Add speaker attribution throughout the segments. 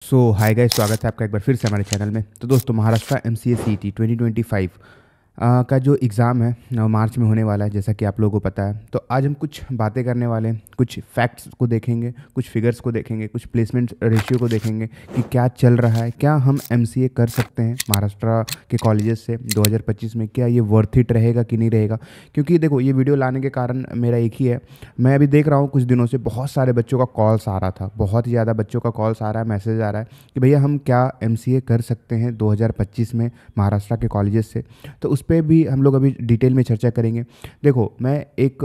Speaker 1: Hi guys, स्वागत है आपका एक बार फिर से हमारे चैनल में। तो दोस्तों, महाराष्ट्र एमसीए सीईटी 2025 का जो एग्ज़ाम है मार्च में होने वाला है, जैसा कि आप लोगों को पता है। तो आज हम कुछ बातें करने वाले हैं, कुछ फैक्ट्स को देखेंगे, कुछ फिगर्स को देखेंगे, कुछ प्लेसमेंट रेशियो को देखेंगे कि क्या चल रहा है, क्या हम एमसीए कर सकते हैं महाराष्ट्र के कॉलेजेस से 2025 में, क्या ये वर्थ इट रहेगा कि नहीं रहेगा। क्योंकि देखो, ये वीडियो लाने के कारण मेरा एक ही है, मैं अभी देख रहा हूँ कुछ दिनों से बहुत सारे बच्चों का कॉल्स आ रहा था, बहुत ही ज़्यादा बच्चों का कॉल्स आ रहा है, मैसेज आ रहा है कि भैया हम क्या एमसीए कर सकते हैं 2025 में महाराष्ट्र के कॉलेजेस से। तो उस पे भी हम लोग अभी डिटेल में चर्चा करेंगे। देखो, मैं एक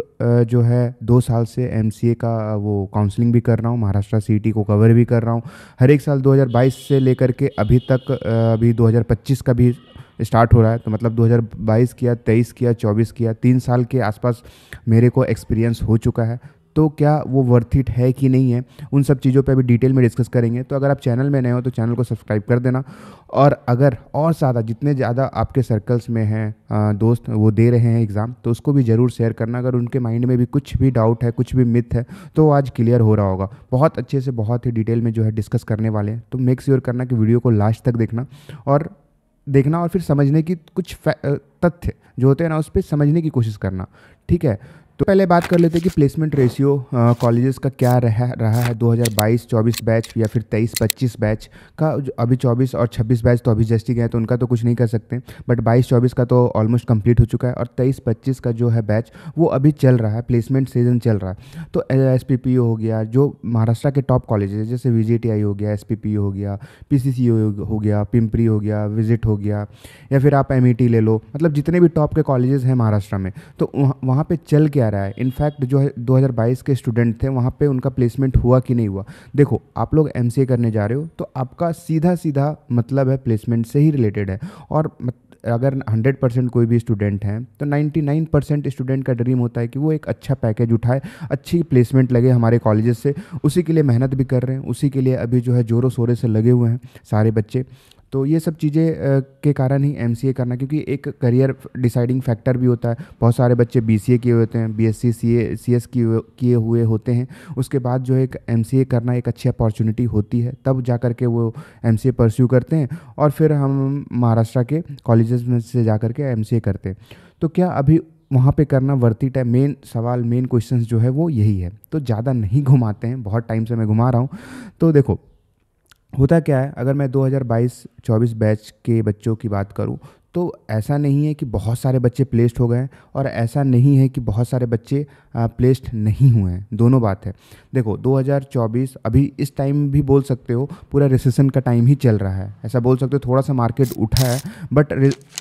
Speaker 1: जो है 2 साल से एमसीए का वो काउंसलिंग भी कर रहा हूँ, महाराष्ट्र सीईटी को कवर भी कर रहा हूँ हर एक साल 2022 से लेकर के अभी तक। अभी 2025 का भी स्टार्ट हो रहा है, तो मतलब 2022 किया, 23 किया, 24 किया, 3 साल के आसपास मेरे को एक्सपीरियंस हो चुका है। तो क्या वो वर्थ इट है कि नहीं है, उन सब चीज़ों पे अभी डिटेल में डिस्कस करेंगे। तो अगर आप चैनल में नए हो तो चैनल को सब्सक्राइब कर देना, और अगर और ज़्यादा जितने ज़्यादा आपके सर्कल्स में हैं दोस्त वो दे रहे हैं एग्ज़ाम, तो उसको भी ज़रूर शेयर करना। अगर उनके माइंड में भी कुछ भी डाउट है, कुछ भी मिथ है, तो आज क्लियर हो रहा होगा। बहुत अच्छे से, बहुत ही डिटेल में जो है डिस्कस करने वाले हैं। तो मेक श्योर करना कि वीडियो को लास्ट तक देखना और फिर समझने की कुछ तथ्य जो होते हैं ना, उस पर समझने की कोशिश करना। ठीक है, तो पहले बात कर लेते हैं कि प्लेसमेंट रेशियो कॉलेजेस का क्या रहा है 2022-24 बैच या फिर 23-25 बैच का। अभी 24 और 26 बैच तो अभी जस्ट ही गए, तो उनका तो कुछ नहीं कर सकते, बट 22-24 का तो ऑलमोस्ट कंप्लीट हो चुका है, और 23-25 का जो है बैच वो अभी चल रहा है, प्लेसमेंट सीजन चल रहा है। तो एसपीपीयू हो गया, जो महाराष्ट्र के टॉप कॉलेजेस है, जैसे वीजीटीआई हो गया, एसपीपीयू हो गया, पीसीसी हो गया, पिंपरी हो गया, विजिट हो गया, या फिर आप एमईटी ले लो, मतलब जितने भी टॉप के कॉलेजेस हैं महाराष्ट्र में, तो वहाँ पे चल के आ रहा है। इनफैक्ट जो है 2022 के स्टूडेंट थे, वहाँ पे उनका प्लेसमेंट हुआ कि नहीं हुआ। देखो, आप लोग एमसीए करने जा रहे हो तो आपका सीधा सीधा मतलब है प्लेसमेंट से ही रिलेटेड है। और अगर 100% कोई भी स्टूडेंट हैं तो 99% स्टूडेंट का ड्रीम होता है कि वो एक अच्छा पैकेज उठाए, अच्छी प्लेसमेंट लगे हमारे कॉलेजेस से। उसी के लिए मेहनत भी कर रहे हैं, उसी के लिए अभी जो है जोरों शोरों से लगे हुए हैं सारे बच्चे। तो ये सब चीज़ें के कारण ही एमसीए करना, क्योंकि एक करियर डिसाइडिंग फैक्टर भी होता है। बहुत सारे बच्चे बीसीए किए होते हैं, बीएससी सीएस किए हुए होते हैं, उसके बाद जो है एक एमसीए करना एक अच्छी अपॉर्चुनिटी होती है, तब जा कर के वो एमसीए परस्यू करते हैं, और फिर हम महाराष्ट्र के कॉलेजेस में से जा कर के एमसीए करते हैं। तो क्या अभी वहाँ पे करना वर्थ इट है? मेन सवाल, मेन क्वेश्चन जो है वो यही है। तो ज़्यादा नहीं घुमाते हैं, बहुत टाइम से मैं घुमा रहा हूँ। तो देखो, होता क्या है, अगर मैं 2022-24 बैच के बच्चों की बात करूं, तो ऐसा नहीं है कि बहुत सारे बच्चे प्लेस्ड हो गए हैं, और ऐसा नहीं है कि बहुत सारे बच्चे प्लेस्ड नहीं हुए हैं। दोनों बात है। देखो, 2024 अभी इस टाइम भी बोल सकते हो पूरा रिसेशन का टाइम ही चल रहा है, ऐसा बोल सकते हो। थोड़ा सा मार्केट उठा है, बट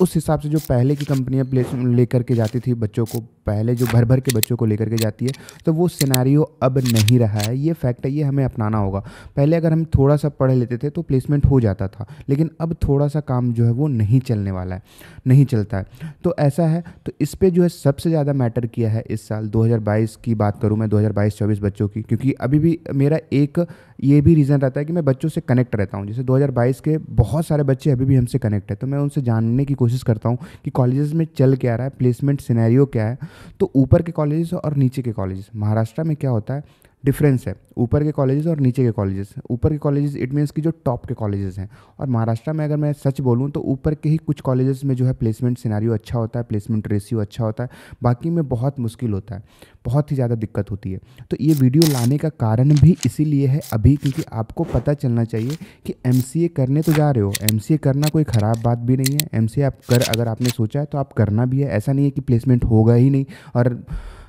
Speaker 1: उस हिसाब से जो पहले की कंपनियां प्लेसमेंट लेकर के जाती थी बच्चों को, पहले जो भर भर के बच्चों को लेकर के जाती है, तो वो सिनेरियो अब नहीं रहा है। ये फैक्ट है, ये हमें अपनाना होगा। पहले अगर हम थोड़ा सा पढ़ लेते थे तो प्लेसमेंट हो जाता था, लेकिन अब थोड़ा सा काम जो है वो नहीं चलने वाला है, नहीं चलता है। तो ऐसा है, तो इस पे जो है सबसे ज़्यादा मैटर किया है इस साल 2022 की बात करूँ मैं, 2022-24 बच्चों की, क्योंकि अभी भी मेरा एक ये भी रीज़न रहता है कि मैं बच्चों से कनेक्ट रहता हूँ। जैसे 2022 के बहुत सारे बच्चे अभी भी हमसे कनेक्ट है, तो मैं उनसे जानने की कोशिश करता हूँ कि कॉलेजेस में चल क्या रहा है, प्लेसमेंट सिनेरियो क्या है। तो ऊपर के कॉलेजेस और नीचे के कॉलेजेस, महाराष्ट्र में क्या होता है, डिफरेंस है ऊपर के कॉलेजेस और नीचे के कॉलेजेस। ऊपर के कॉलेजेस इट मीन्स कि जो टॉप के कॉलेजेस हैं, और महाराष्ट्र में अगर मैं सच बोलूं तो ऊपर के ही कुछ कॉलेजेस में जो है प्लेसमेंट सिनेरियो अच्छा होता है, प्लेसमेंट रेशियो अच्छा होता है, बाकी में बहुत मुश्किल होता है, बहुत ही ज़्यादा दिक्कत होती है। तो ये वीडियो लाने का कारण भी इसीलिए है अभी, क्योंकि आपको पता चलना चाहिए कि एमसीए करने तो जा रहे हो, एमसीए करना कोई ख़राब बात भी नहीं है। एमसीए आप अगर आपने सोचा है तो आप करना भी है, ऐसा नहीं है कि प्लेसमेंट होगा ही नहीं, और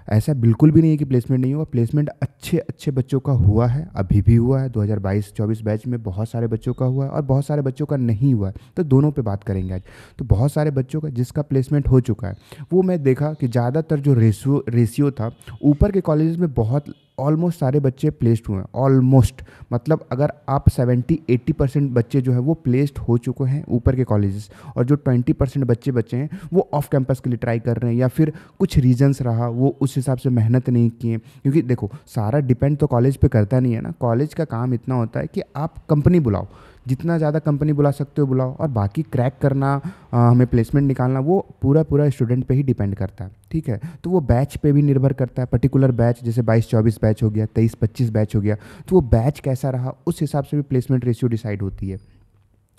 Speaker 1: ऐसा बिल्कुल भी नहीं है कि प्लेसमेंट नहीं हुआ। प्लेसमेंट अच्छे अच्छे बच्चों का हुआ है, अभी भी हुआ है। 2022-24 बैच में बहुत सारे बच्चों का हुआ है, और बहुत सारे बच्चों का नहीं हुआ है। तो दोनों पे बात करेंगे आज। तो बहुत सारे बच्चों का जिसका प्लेसमेंट हो चुका है, वो मैं देखा कि ज़्यादातर जो रेशियो था, ऊपर के कॉलेजेस में बहुत ऑलमोस्ट सारे बच्चे प्लेस्ड हुए हैं। ऑलमोस्ट मतलब अगर आप 70-80% बच्चे जो है वो प्लेस्ड हो चुके हैं ऊपर के कॉलेजेस, और जो 20% बच्चे बचे हैं वो ऑफ कैंपस के लिए ट्राई कर रहे हैं, या फिर कुछ रीजंस रहा, वो उस हिसाब से मेहनत नहीं किए। क्योंकि देखो, सारा डिपेंड तो कॉलेज पे करता नहीं है ना। कॉलेज का काम इतना होता है कि आप कंपनी बुलाओ, जितना ज़्यादा कंपनी बुला सकते हो बुलाओ, और बाकी क्रैक करना, हमें प्लेसमेंट निकालना, वो पूरा पूरा स्टूडेंट पे ही डिपेंड करता है। ठीक है, तो वो बैच पे भी निर्भर करता है, पर्टिकुलर बैच, जैसे 22-24 बैच हो गया, 23-25 बैच हो गया, तो वो बैच कैसा रहा उस हिसाब से भी प्लेसमेंट रेशियो डिसाइड होती है।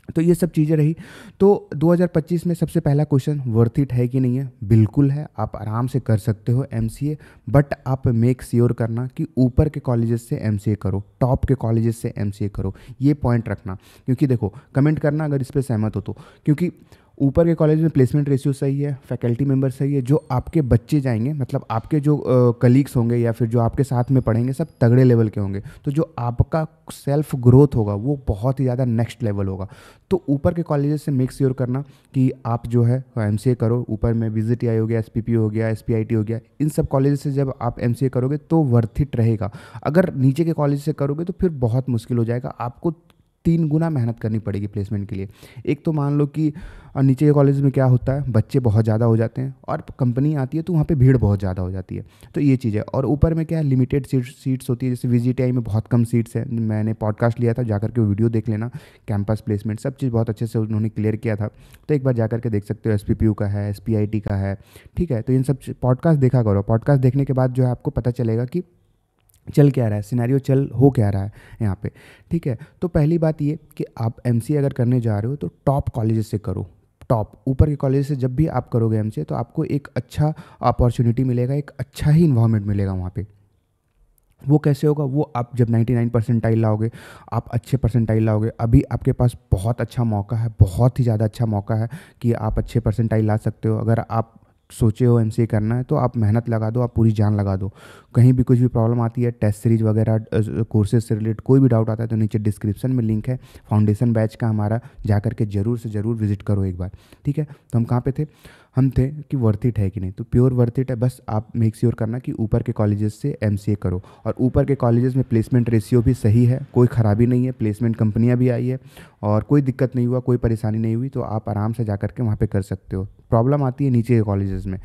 Speaker 1: तो ये सब चीज़ें रही। तो 2025 में सबसे पहला क्वेश्चन, वर्थ इट है कि नहीं है? बिल्कुल है, आप आराम से कर सकते हो एमसीए, बट आप मेक श्योर करना कि ऊपर के कॉलेजेस से एमसीए करो, टॉप के कॉलेजेस से एमसीए करो, ये पॉइंट रखना। क्योंकि देखो, कमेंट करना अगर इस पर सहमत हो तो, क्योंकि ऊपर के कॉलेज में प्लेसमेंट रेशियो सही है, फैकल्टी मेंबर सही है, जो आपके बच्चे जाएंगे, मतलब आपके जो कलीग्स होंगे या फिर जो आपके साथ में पढ़ेंगे, सब तगड़े लेवल के होंगे, तो जो आपका सेल्फ ग्रोथ होगा वो बहुत ही ज़्यादा नेक्स्ट लेवल होगा। तो ऊपर के कॉलेजेस से मेक श्योर करना कि आप जो है एमसीए करो। ऊपर में विजिट हो गया, एसपीपी हो गया, एसपीआईटी हो गया, इन सब कॉलेज से जब आप एमसीए करोगे तो वर्थ इट रहेगा। अगर नीचे के कॉलेज से करोगे तो फिर बहुत मुश्किल हो जाएगा, आपको 3 गुना मेहनत करनी पड़ेगी प्लेसमेंट के लिए। एक तो मान लो कि नीचे के कॉलेज में क्या होता है, बच्चे बहुत ज़्यादा हो जाते हैं और कंपनी आती है तो वहाँ पे भीड़ बहुत ज़्यादा हो जाती है, तो ये चीज़ है। और ऊपर में क्या है, लिमिटेड सीट्स होती है, जैसे वीजीटीआई में बहुत कम सीट्स है। मैंने पॉडकास्ट लिया था, जाकर के वो वीडियो देख लेना, कैंपस प्लेसमेंट सब चीज़ बहुत अच्छे से उन्होंने क्लियर किया था, तो एक बार जाकर के देख सकते हो। एसपीपीयू का है, एसपीआईटी का है, ठीक है। तो इन सब पॉडकास्ट देखा करो, पॉडकास्ट देखने के बाद जो है आपको पता चलेगा कि चल क्या रहा है, सिनेरियो चल हो क्या रहा है यहाँ पे, ठीक है। तो पहली बात ये कि आप एमसीए अगर करने जा रहे हो तो टॉप कॉलेजेस से करो। टॉप ऊपर के कॉलेज से जब भी आप करोगे एमसीए तो आपको एक अच्छा अपॉर्चुनिटी मिलेगा, एक अच्छा ही इन्वायरमेंट मिलेगा वहाँ पे। वो कैसे होगा, वो आप जब 99 परसेंटाइल लाओगे, आप अच्छे परसेंटाइल लाओगे। अभी आपके पास बहुत अच्छा मौका है, बहुत ही ज़्यादा अच्छा मौका है कि आप अच्छे परसेंटाइल ला सकते हो। अगर आप सोचे हो एमसीए करना है तो आप मेहनत लगा दो, आप पूरी जान लगा दो। कहीं भी कुछ भी प्रॉब्लम आती है, टेस्ट सीरीज वगैरह, कोर्सेज से रिलेटेड कोई भी डाउट आता है तो नीचे डिस्क्रिप्शन में लिंक है फाउंडेशन बैच का हमारा, जाकर के ज़रूर से ज़रूर विजिट करो एक बार, ठीक है। तो हम कहाँ पे थे, हम थे कि वर्थ इट है कि नहीं, तो प्योर वर्थ इट है। बस आप मेक श्योर करना कि ऊपर के कॉलेजेस से एमसीए करो, और ऊपर के कॉलेजेस में प्लेसमेंट रेशियो भी सही है, कोई ख़राबी नहीं है, प्लेसमेंट कंपनियां भी आई है और कोई दिक्कत नहीं हुआ, कोई परेशानी नहीं हुई, तो आप आराम से जा करके वहाँ पे कर सकते हो। प्रॉब्लम आती है नीचे के कॉलेजेस में,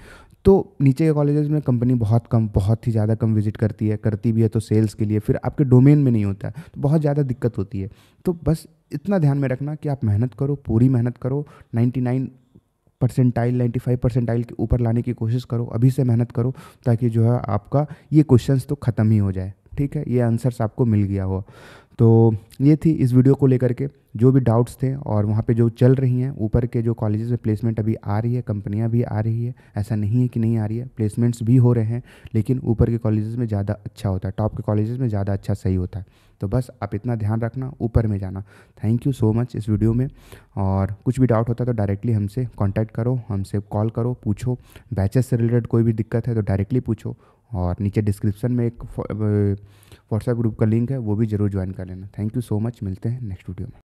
Speaker 1: तो नीचे के कॉलेजेस में कंपनी बहुत कम, बहुत ही ज़्यादा कम विजिट करती है, करती भी है तो सेल्स के लिए, फिर आपके डोमेन में नहीं होता है तो बहुत ज़्यादा दिक्कत होती है। तो बस इतना ध्यान में रखना कि आप मेहनत करो, पूरी मेहनत करो, 99 परसेंटाइल 95 परसेंटाइल के ऊपर लाने की कोशिश करो, अभी से मेहनत करो, ताकि जो है आपका ये क्वेश्चंस तो ख़त्म ही हो जाए, ठीक है, ये आंसर्स आपको मिल गया हो। तो ये थी इस वीडियो को लेकर के जो भी डाउट्स थे, और वहाँ पे जो चल रही हैं ऊपर के जो कॉलेजेस में प्लेसमेंट अभी आ रही है, कंपनियाँ भी आ रही है, ऐसा नहीं है कि नहीं आ रही है, प्लेसमेंट्स भी हो रहे हैं, लेकिन ऊपर के कॉलेजेस में ज़्यादा अच्छा होता है, टॉप के कॉलेजेस में ज़्यादा अच्छा सही होता है। तो बस आप इतना ध्यान रखना, ऊपर में जाना। थैंक यू सो मच इस वीडियो में, और कुछ भी डाउट होता है तो डायरेक्टली हमसे कांटेक्ट करो, हमसे कॉल करो, पूछो। बैचेस से रिलेटेड कोई भी दिक्कत है तो डायरेक्टली पूछो, और नीचे डिस्क्रिप्शन में एक व्हाट्सएप ग्रुप का लिंक है, वो भी ज़रूर ज्वाइन कर लेना। थैंक यू सो मच, मिलते हैं नेक्स्ट वीडियो में।